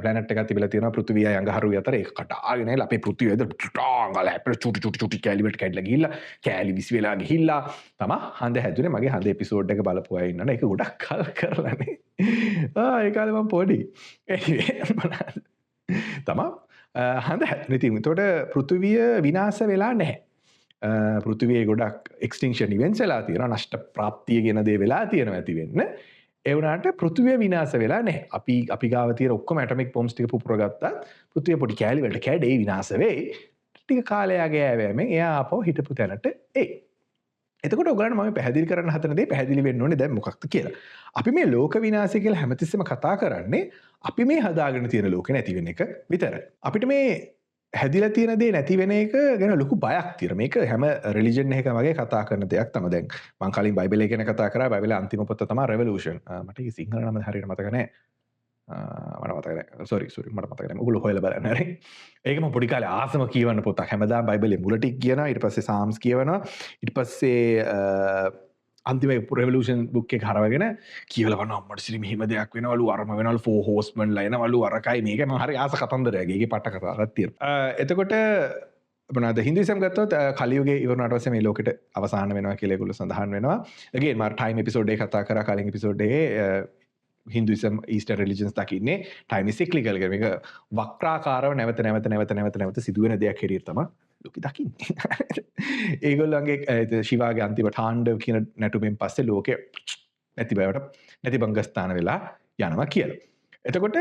ප්ලැනට් එකක් තිබිලා තියෙනවා පෘථිවියයි අඟහරුවයි අතර. ඒක කටාගෙන ඇවිල්ලා අපේ පෘථිවියද ටාංගල හැපෙලා චුටි කැලි වලට කැඩලා ගිහිල්ලා කැලි විසි වෙලා ගිහිල්ලා තමයි හඳ හැදුනේ. මගේ හඳ එපිසෝඩ් එක බලපු අය ඉන්නවනේ. ඒක ගොඩක් කල් කරලානේ. ඒ කාලේ මම පොඩි. තමයි හඳ හැදුනේ. ඉතින් ඒතකොට පෘථිවිය විනාශ වෙලා නැහැ. පෘථිවියේ ගොඩක් එක්ස්ටින්ක්ෂන් ඉවෙන්ට්ස් වෙලා තියෙනවා. නෂ්ට ප්‍රාප්තිය කියන දේ වෙලා තියෙනවා ඇති වෙන්න. ඒ වුණාට පෘථිවිය විනාශ වෙලා නැහැ. අපි ගාව තියෙන ඔක්කොම ඇටොමික් බොම්බ්ස් ටික පුපුර ගත්තා. පෘථිවිය පොඩි කැලි වලට කැඩේ විනාශ වෙයි. ටික කාලයගේ ඇවෑමෙන් එයා ආපහු හිටපු තැනට එයි. එතකොට ඔයගලන්ට මම පැහැදිලි කරන්න හදන දේ පැහැදිලි වෙන්න ඕනේ දැන් මොකක්ද කියලා. අපි මේ ලෝක විනාශය කියලා හැමතිස්සෙම කතා කරන්නේ අපි මේ හදාගෙන තියෙන ලෝකේ නැති වෙන එක විතරයි. අපිට මේ හැදිලා තියෙන දේ නැති වෙන එක ගැන ලොකු බයක් තියෙනවා. මේක හැම රිලිජන් එකක වගේ කතා කරන දෙයක් තමයි. දැන් මම කලින් බයිබලය ගැන කතා කරා. බයිබලයේ අන්තිම පොත තමයි රෙවොලූෂන්. මට ඒක සිංහල නම හරියට මතක නැහැ. මට මතක නැහැ. සෝරි මට මතක නැහැ. ඔයගොල්ලෝ හොයලා බලන්න හරි. ඒක මම පොඩි කාලේ ආසම කියවන්න පොතක්. හැමදාම බයිබලයේ මුල ටික කියනවා. ඊට පස්සේ සාම්ස් කියවනවා. ඊට පස්සේ අන්තිම රෙවලූෂන් බුක් එක හරවගෙන කියවලා බලනවා අම්මට සිරි මෙහෙම දෙයක් වෙනවලු අරම වෙනවලු ෆෝ හෝස්මන්ලා එනවලු අරකයි මේක මම හරි ආස කතන්දරයක්. ඒකේ පට කතාවක් තියෙනවා. එතකොට මොනවාද හින්දුයිසම් ගත්තොත් කලියුගේ ඉවරනට පස්සේ මේ ලෝකෙට අවසාන වෙනවා කියලා ඒගොල්ලෝ සඳහන් වෙනවා. again මම ටයිම් එපිසෝඩ් එක කතා කරා කලින් එපිසෝඩ් එකේ හින්දුයිසම් ඊස්ටර්න් රිලිජන්ස් දකින්නේ ටයිම් ඉස් සික්ලිකල් කියලා. මේක වක්‍රාකාරව නැවත සිදුවෙන දෙයක් හැටියට තමයි ලෝකෙ දකින්නේ. ඒගොල්ලන්ගේ ශිවාගේ අන්තිම තාණ්ඩව කියන නැටුමෙන් පස්සේ ලෝකෙ නැති බවට නැති බංගස්ථාන වෙලා යනවා කියලා. එතකොට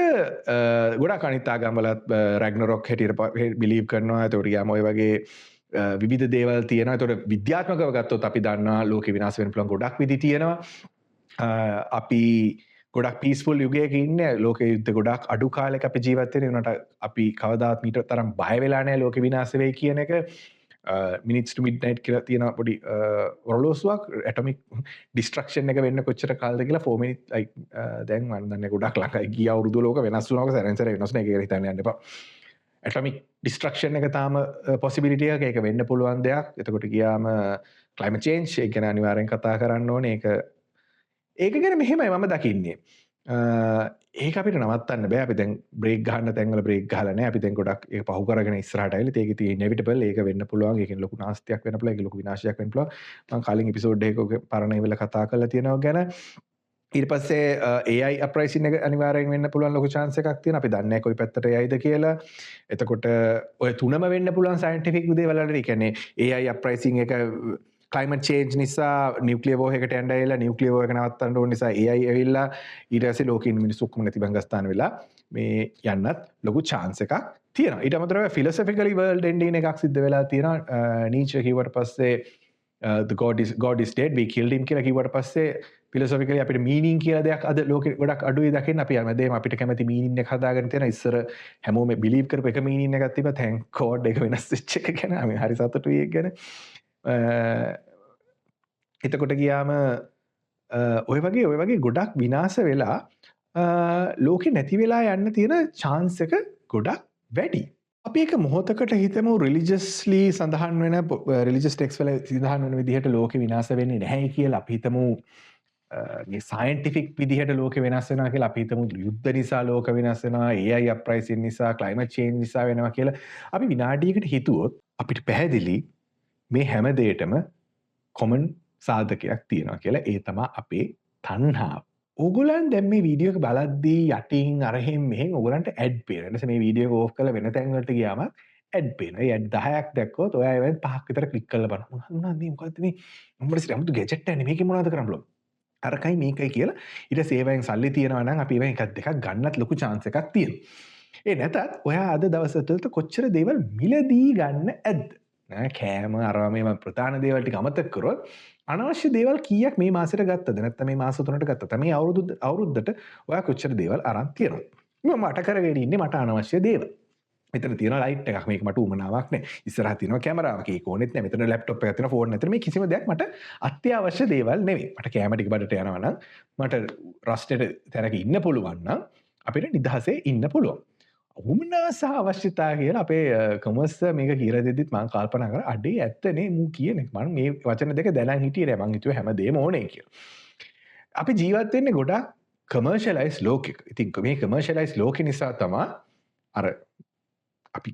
ගොඩාක් අනිත් ආගම්වලත් රැග්නරොක් හැටියට බිලීව් කරනවා. ඒතකොට යාම ඔය වගේ විවිධ දේවල් තියෙනවා. ඒතකොට විද්‍යාත්මකව ගත්තොත් අපි දන්නවා ලෝකෙ විනාශ වෙන්න පුළුවන් ගොඩක් විදි තියෙනවා. අපි ගොඩක් පීස්ෆුල් යුගයක ඉන්නේ. ලෝක යුද්ධ ගොඩක් අඩු කාලයක අපි ජීවත් වෙන උනට අපි කවදාත් මීට තරම් බය වෙලා නැහැ ලෝකෙ විනාශ වෙයි කියන එක. මිනිට්ස් ටු මිඩ්නයිට් කියලා තියෙන පොඩි ඔරලෝසුවක් ඇටොමික් ඩිස්ට්‍රක්ෂන් එක වෙන්න කොච්චර කාලද කියලා 4 මිනිත් like දැන් මම දන්නේ ගොඩක් ළඟයි ගිය අවුරුදු ලෝක වෙනස් වුණාක සැරෙන් සැරේ වෙනස් නේ ඒක හිතන්න යන්න එපා. ඇටොමික් ඩිස්ට්‍රක්ෂන් එක තාම පොසිබිලිටි එකක් ඒක වෙන්න පුළුවන් දෙයක්. එතකොට ගියාම ක්ලයිමේට් චේන්ජ් ඒක ගැන අනිවාර්යෙන් කතා කරන්න ඕනේ. ඒක ගැන මෙහෙමයි මම දකින්නේ. ඒක අපිට නවත්තන්න බෑ. අපි දැන් බ්‍රේක් ගහන්න තැන්වල බ්‍රේක් ගහලා නැහැ. අපි දැන් ගොඩක් ඒක පහු කරගෙන ඉස්සරහට ඇවිල්ලා ඒක තියෙන ඉනෙවිටබල් ඒක වෙන්න පුළුවන්. ඒකෙන් ලොකු නාස්තියක් වෙන්න පුළුවන්. ඒක ලොකු විනාශයක් වෙන්න පුළුවන්. මම කලින් එපිසෝඩ් එකක පරණ ඒවල කතා කරලා තියෙනවා ගැන. ඊට පස්සේ AI අප්‍රයිසින් එක අනිවාර්යෙන් වෙන්න පුළුවන් ලොකු chance එකක් තියෙනවා. අපි දන්නේ නැහැ කොයි පැත්තට යයිද කියලා. එතකොට ඔය තුනම වෙන්න පුළුවන් සයන්ටිෆික් දේවල් වලට. ඒ කියන්නේ AI අප්‍රයිසින් එක ක්ලයිමේට් චේන්ජ් නිසා නියුක්ලියර් වෝර් එකට යන්න ඇවිල්ලා නියුක්ලියර් වෝර් එක නවත්තන්න ඕන නිසා AI ඇවිල්ලා ඊට පස්සේ ලෝකෙ ඉන්න මිනිස්සු ඔක්කොම නැති බංගස්ථාන වෙලා මේ යන්නත් ලොකු chance එකක් තියෙනවා. ඊට අමතරව philosophically world ending එකක් සිද්ධ වෙලා තියෙනවා. නීචර් කිව්වට පස්සේ the god is dead we killed him කියලා කිව්වට පස්සේ philosophically අපිට meaning කියලා දෙයක් අද ලෝකෙ ගොඩක් අඩුයි දකින්න. අපි හැමදේම අපිට කැමති meaning එක හදාගෙන තියෙනවා. ඉස්සර හැමෝම believe කරපු එක meaning එකක් තිබ්බා. thank god ඒක වෙනස් වෙච්ච එක ගැන අපි හරි සතුටුයි ඒක ගැන. එතකොට ගියාම ඔය වගේ ගොඩක් විනාශ වෙලා ලෝකෙ නැති වෙලා යන්න තියෙන chance එක ගොඩක් වැඩි. අපි එක මොහොතකට හිතමු රිලිජියස්ලි සඳහන් වෙන රිලිජියස් ටෙක්ස්ට් වල සඳහන් වෙන විදිහට ලෝකෙ විනාශ වෙන්නේ නැහැ කියලා අපි හිතමු. මේ සයන්ටිෆික් විදිහට ලෝකෙ වෙනස් වෙනවා කියලා අපි හිතමු. යුද්ධ නිසා ලෝක වෙනස් වෙනවා, AI අප්‍රයිසින් නිසා, ක්ලයිමේට් චේන්ජ් නිසා වෙනවා කියලා. අපි විනාඩියකට හිතුවොත් අපිට පැහැදිලි මේ හැම දෙයකටම කොමන් සාධකයක් තියෙනවා කියලා. ඒ තමයි අපේ තණ්හාව. ඕගොල්ලන් දැන් මේ වීඩියෝ එක බලද්දී යටින් අරහෙන් මෙහෙන් ඕගොල්ලන්ට ඇඩ් පේනවා. ඊට පස්සේ මේ වීඩියෝ එක ඕෆ් කරලා වෙන තැන් වලට ගියාම ඇඩ් පේනවා. ඒ ඇඩ් 10ක් දැක්කොත් ඔයා ඒවෙන් 5ක් විතර ක්ලික් කරලා බලන්න. මොනවද මේ මොකද්ද මේ මොකද සිරි අමුතු ගැජට් එකක් නේ මේකේ මොනවද කරන්න බලමු. අරකයි මේකයි කියලා ඊට පස්සේ ඒවෙන් සල්ලි තියනවා නම් අපි ඒවෙන් එකක් දෙකක් ගන්නත් ලොකු chance එකක් තියෙනවා. ඒ නැතත් ඔයා අද දවස් වලට කොච්චර දේවල් මිලදී ගන්න ඇද්ද? කෑම අරවා මේ ප්‍රධාන දේවල් ටික අමතක කරොත් අනවශ්‍ය දේවල් කීයක් මේ මාසෙට ගත්තද නැත්නම් මේ මාස තුනට ගත්තද මේ අවුරුද්දට ඔයා කොච්චර දේවල් අරන් තියෙනවද? මම මට කරගෙන ඉන්නේ මට අනවශ්‍ය දේවල්. මෙතන තියෙනවා ලයිට් එකක් මේක මට උමනාවක් නෑ. ඉස්සරහ තියෙනවා කැමරාවක් ඒක ඕනෙත් නෑ. මෙතන ලැප්ටොප් එකක් තියෙනවා ෆෝන් එකක් මේ කිසිම දෙයක් මට අත්‍යවශ්‍ය දේවල් නෙවෙයි. මට කැම ටික බඩට යනවා නම් මට රස්ටෙට තැනක ඉන්න පුළුවන් නම් අපිට නිදහසේ ඉන්න පුළුවන්. උමනා සහ අවශ්‍යතා කියලා අපේ කොමර්ස් මේක කියලා දෙද්දිත් මම කල්පනා කරා අඩේ ඇත්තනේ මූ කියන එක. මම මේ වචන දෙක දැනන් හිටියේ නෑ. මං හිතුවේ හැමදේම ඕනේ කියලා. අපි ජීවත් වෙන්නේ ගොඩක් කමර්ෂියලයිස් ලෝකෙක. ඉතින් මේ කමර්ෂියලයිස් ලෝකෙ නිසා තමයි අර අපි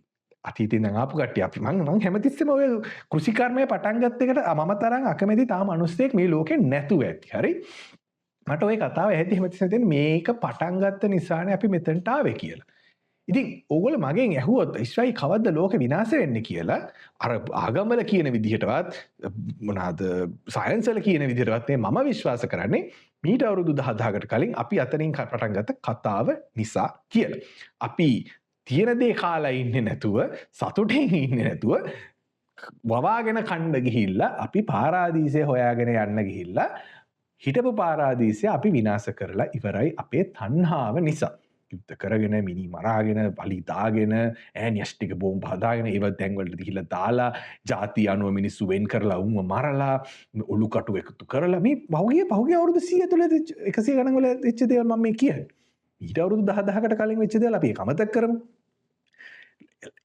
අතීතේ ඉඳන් ආපු කට්ටිය අපි මං හැමතිස්සෙම ඔය කෘෂිකර්මය පටන් ගත්ත එකට මම තරම් අකමැති තාම මිනිස්සෙක් මේ ලෝකෙ නැතුව ඇති. හරි? මට ওই කතාව ඇහෙද්දි හැමතිස්සෙම දෙන්නේ මේක පටන් ගත්ත නිසානේ අපි මෙතනට ආවේ කියලා. ඉතින් ඕගොල්ලෝ මගෙන් ඇහුවොත් ඉස්රායිල් කවද්ද ලෝක විනාශ වෙන්නේ කියලා අර ආගම්වල කියන විදිහටවත් මොනවාද සයන්ස් වල කියන විදිහටවත් මම විශ්වාස කරන්නේ මීට අවුරුදු 10,000කට කලින් අපි අතනින් පටන් ගත්ත කතාව නිසා කියලා. අපි තියෙන දේ කාලා ඉන්නේ නැතුව සතුටෙන් ඉන්නේ නැතුව වවාගෙන කණ්ඩ ගිහිල්ලා අපි පාරාදීසය හොයාගෙන යන්න ගිහිල්ලා හිටපු පාරාදීසය අපි විනාශ කරලා ඉවරයි අපේ තණ්හාව නිසා. යුද්ධ කරගෙන මිනි මරාගෙන බලි දාගෙන න්‍යෂ්ටික බෝම්බ හදාගෙන ඒව තැන්වලට ගිහිල්ලා දාලා ಜಾති අනුව මිනිස්සු වෙන් කරලා උන්ව මරලා ඔලු කටු එකතු කරලා මේ පහුගිය අවුරුදු 100 තුල 100 ගණන් වල වෙච්ච දේවල් මම මේ කියන්නේ. ඊට අවුරුදු 10කට කලින් වෙච්ච දේවල් අපි කමතක් කරමු.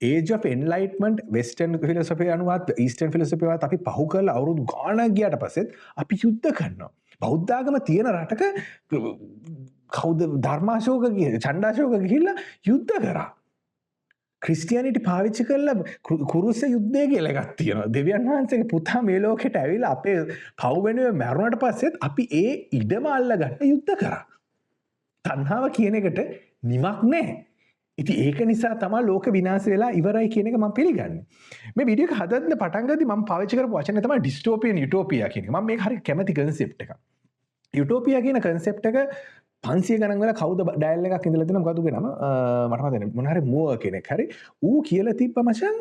Age of Enlightenment Western philosophy අනුවත් Eastern philosophy වත් අපි පහු කරලා අවුරුදු ගාණක් ගියාට පස්සෙත් අපි යුද්ධ කරනවා. බෞද්ධ ආගම තියෙන රටක කවුද ධර්මාශෝක ඡණ්ඩාශෝක ගිහිල්ලා යුද්ධ කරා. ක්‍රිස්තියානිටි පාවිච්චි කරලා කුරුස යුද්ධය කියලා එකක් තියෙනවා. දෙවියන් වහන්සේගේ පුතා මේ ලෝකෙට ඇවිල්ලා අපේ පව් වෙනුවෙන් මැරුණාට පස්සෙත් අපි ඒ ඉඩම අල්ලගන්න යුද්ධ කරා. තණ්හාව කියන එකට නිමක් නැහැ. ඉතින් ඒක නිසා තමයි ලෝක විනාශ වෙලා ඉවරයි කියන එක මම පිළිගන්නේ. මේ වීඩියෝ එක හදන්න පටන් ගද්දි මම පාවිච්චි කරපු වචනේ තමයි ඩිස්ටෝපියන් යුටෝපියා කියන එක. මම මේක හරි කැමති කන්සෙප්ට් එකක්. යුටෝපියා කියන කන්සෙප්ට් එක 500 ගණන් වල කවුද ඩයල් එකක් ඉඳලා දෙනවා මොකද උගේ නම මට මතක නැහැ. මොන හරි මෝර් කෙනෙක් හරි ඌ කියලා තිබ්බ මචං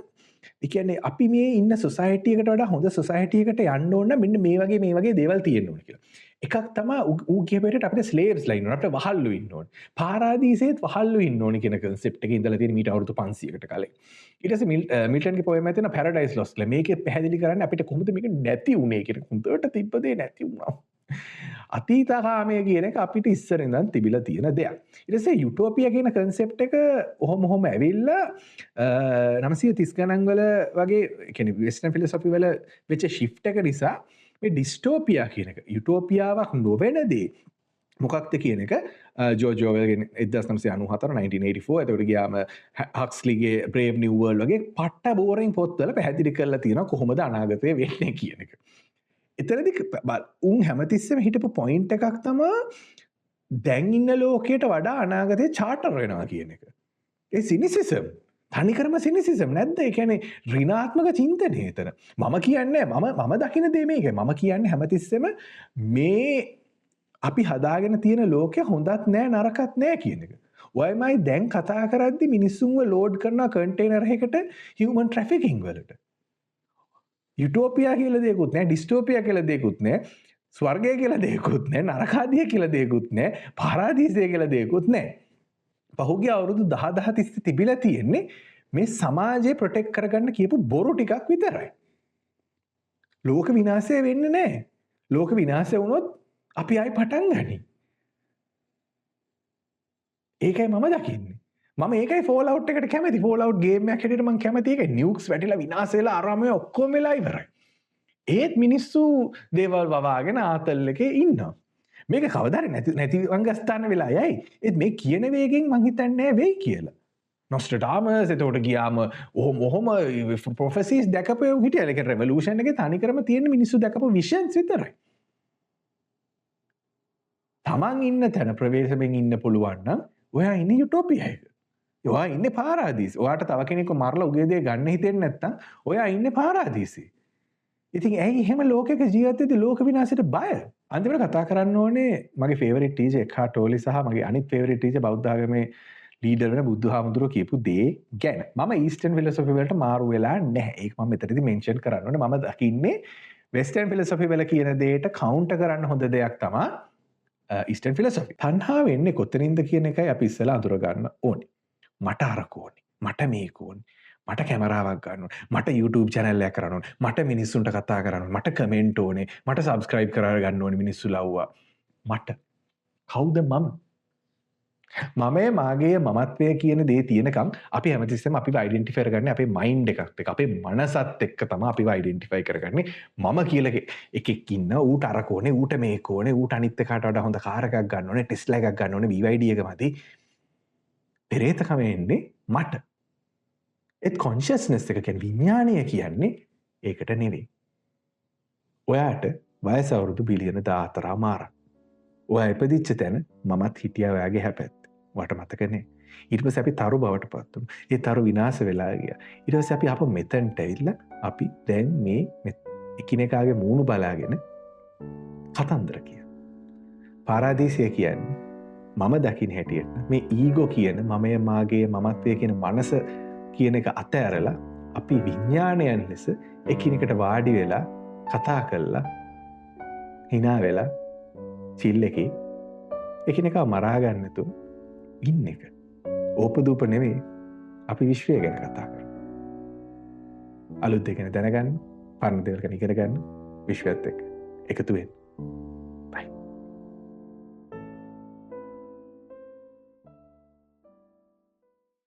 ඒ කියන්නේ අපි මේ ඉන්න සොසයිටි එකට වඩා හොඳ සොසයිටි එකට යන්න ඕන මෙන්න මේ වගේ දේවල් තියෙන්න ඕන කියලා. එකක් තමයි ඌ කියපේට අපිට ස්ලේව්ස්ලා ඉන්න ඕන අපිට වහල්ලු ඉන්න ඕන. පාරාදීසෙත් වහල්ලු ඉන්න ඕන කියන concept එකේ ඉඳලා තියෙන මීට අවුරුදු 500කට කලින්. ඊට පස්සේ මිල්ටන්ගේ පොයම එකේ තියෙන පැරඩයිස් ලොස්ට් කියලා මේකේ පැහැදිලි කරන්නේ අපිට කොහොමද මේක නැති උනේ කියන හොඳට තිබ්බ දේ නැති වුණා. අතීතකාමය කියන එක අපිට ඉස්සර ඉඳන් තිබිලා තියෙන දෙයක්. ඊට පස්සේ යුටෝපියා කියන concept එක ඔහොම ඇවිල්ලා 930 ගණන් වල වගේ කියන්නේ වෙස්ටර්න් ෆිලොසොෆි වල වෙච්ච shift එක නිසා මේ ඩිස්ටෝපියා කියන එක යුටෝපියාවක් නොවන දේ මොකක්ද කියන එක ජෝර්ජ් ඕවෙල්ගෙන් 1994 1984 එතකොට ගියාම හක්ස්ලිගේ Brave New World වගේ පට්ට බෝරින් පොත්වල පැහැදිලි කරලා තියෙනවා කොහොමද අනාගතය වෙන්නේ කියන එක. එතනදි උන් හැමතිස්සෙම හිටපු පොයින්ට් එකක් තමයි දැන් ඉන්න ලෝකයට වඩා අනාගතේ චාටර් වෙනවා කියන එක. ඒ සිනිසිසම් තනිකරම සිනිසිසම් නැද්ද? ඒ කියන්නේ ඍණාත්මක චින්තනය එතන. මම කියන්නේ මම දකින දේ මේකයි. මම කියන්නේ හැමතිස්සෙම මේ අපි හදාගෙන තියෙන ලෝකය හොඳත් නෑ නරකත් නෑ කියන එක. ඔයමයි දැන් කතා කරද්දි මිනිස්සුන්ව ලෝඩ් කරනවා කන්ටේනර් එකකට හියුමන් ට්‍රැෆිකින් වලට. යුටෝපියා කියලා දෙයක්වත් නැහැ, ඩිස්ටෝපියා කියලා දෙයක්වත් නැහැ, ස්වර්ගය කියලා දෙයක්වත් නැහැ, නරකාදිය කියලා දෙයක්වත් නැහැ, පාරාදීසය කියලා දෙයක්වත් නැහැ. පහුගිය අවුරුදු 10 තිස්සේ තිබිලා තියෙන්නේ මේ සමාජය ප්‍රොටෙක්ට් කරගන්න කියපු බොරු ටිකක් විතරයි. ලෝක විනාශය වෙන්නේ නැහැ. ලෝක විනාශය වුණොත් අපි ආයි පටන් ගනි. ඒකයි මම දකින්නේ. මම ඒකයි ෆෝල්අවුට් එකට කැමති. ෆෝල්අවුට් ගේම් එකක් හැටියට මම කැමති ඒකයි. නියුක්ස් වැටිලා විනාශ වෙලා ආරාමයේ ඔක්කොම වෙලා ඉවරයි. ඒත් මිනිස්සු දේවල් වවාගෙන ආතල් එකේ ඉන්නවා. මේක කවදා හරි නැති අංගස්ථාන වෙලා යයි. ඒත් මේ කියන වේගෙන් මං හිතන්නේ වෙයි කියලා. නොස්ට්‍රඩාමස් එතකොට ගියාම ඔහොම ප්‍රොෆෙසීස් දැකපු හිටියල ඒක රෙවොලූෂන් එකේ තනිකරම තියෙන මිනිස්සු දැකපු විෂන්ස් විතරයි. තමන් ඉන්න තැන ප්‍රවේශමෙන් ඉන්න පුළුවන් නම් ඔයා ඉන්නේ යුටෝපියා එක. ඔයා ඉන්නේ පාරාදීස. ඔයාට තව කෙනෙක්ව මරලා උගේ දේ ගන්න හිතෙන්නේ නැත්තම් ඔයා ඉන්නේ පාරාදීසෙ. ඉතින් ඇයි එහෙම ලෝකයක ජීවත් වෙද්දී ලෝක විනාශයට බය? අන්තිමට කතා කරන්න ඕනේ මගේ ෆේවරිට් ටීචර් එක්හාට් ටෝලි සහ මගේ අනිත් ෆේවරිට් ටීචර් බෞද්ධ ආගමේ ලීඩර් වෙන බුදුහාමුදුරුවෝ කියපු දේ ගැන. මම ඊස්ටර්න් ෆිලොසොෆි වලට මාරු වෙලා නැහැ. ඒක මම මෙතනදී මෙන්ෂන් කරන්න ඕනේ. මම දකින්නේ වෙස්ටර්න් ෆිලොසොෆි වල කියන දේට කවුන්ටර් කරන්න හොඳ දෙයක් තමයි ඊස්ටර්න් ෆිලොසොෆි. තණ්හාව එන්නේ කොතනින්ද කියන එකයි අපි ඉස්සෙල්ලා අඳුර ගන්න ඕනේ. මට අරක ඕනේ. මට මේක ඕනේ. මට කැමරාවක් ගන්න ඕනේ. මට YouTube channel එකක් කරන්න ඕනේ. මට මිනිස්සුන්ට කතා කරන්න ඕනේ. මට කමෙන්ට් ඕනේ. මට subscribe කරලා ගන්න ඕනේ මිනිස්සු ලව්වා. මට කවුද මම? මමේ මාගේ මමත්වය කියන දේ තියෙනකම් අපි හැමතිස්සෙම අපිව අයිඩෙන්ටිෆයි කරගන්නේ අපේ මයින්ඩ් එකත් එක්ක අපේ මනසත් එක්ක තමයි අපිව අයිඩෙන්ටිෆයි කරගන්නේ මම කියලා එකෙක් ඉන්න ඌට අරක ඕනේ ඌට මේක ඕනේ ඌට අනිත් එකාට වඩා හොඳ කාර් එකක් ගන්න ඕනේ ටෙස්ලා එකක් ගන්න ඕනේ BYD එක මදි පෙරේතකම එන්නේ මට ඒත් කොන්ෂස්නස් එක කියන්නේ විඥානය කියන්නේ ඒකට නෙවෙයි ඔයාට වයස අවුරුදු බිලියන 14 මාරක් ඔයා ඉපදිච්ච තැන මමත් හිටියා ඔයාගේ හැපැත්ත වට මතකනේ ඊට පස්සේ අපි තරු බවට පත් වුණා ඒ තරු විනාශ වෙලා ගියා ඊට පස්සේ අපි ආපහු මෙතනට ඇවිල්ලා අපි දැන් මේ එකිනෙකාගේ මූණු බලාගෙන කතන්දර කියනවා පාරාදීසය කියන්නේ මම දකින හැටියට මේ ඊගෝ කියන මමය මාගේ මමත්වය කියන මනස කියන එක අතඇරලා අපි විඤ්ඥානයන් ලෙස එකිනෙකට වාඩි වෙලා කතා කරලා හිනා වෙලා චිල් එක එකනෙකා මරාගන්නතු ඉන්න එක ඕපදූප නෙවේ අපි විශ්වය ගැන කතා කර අලුත් දෙගෙන දැනගන්න පරණ දෙවල් ගැන ඉගෙන ගන්න විශ්වත් එක්ක එකතුවෙන්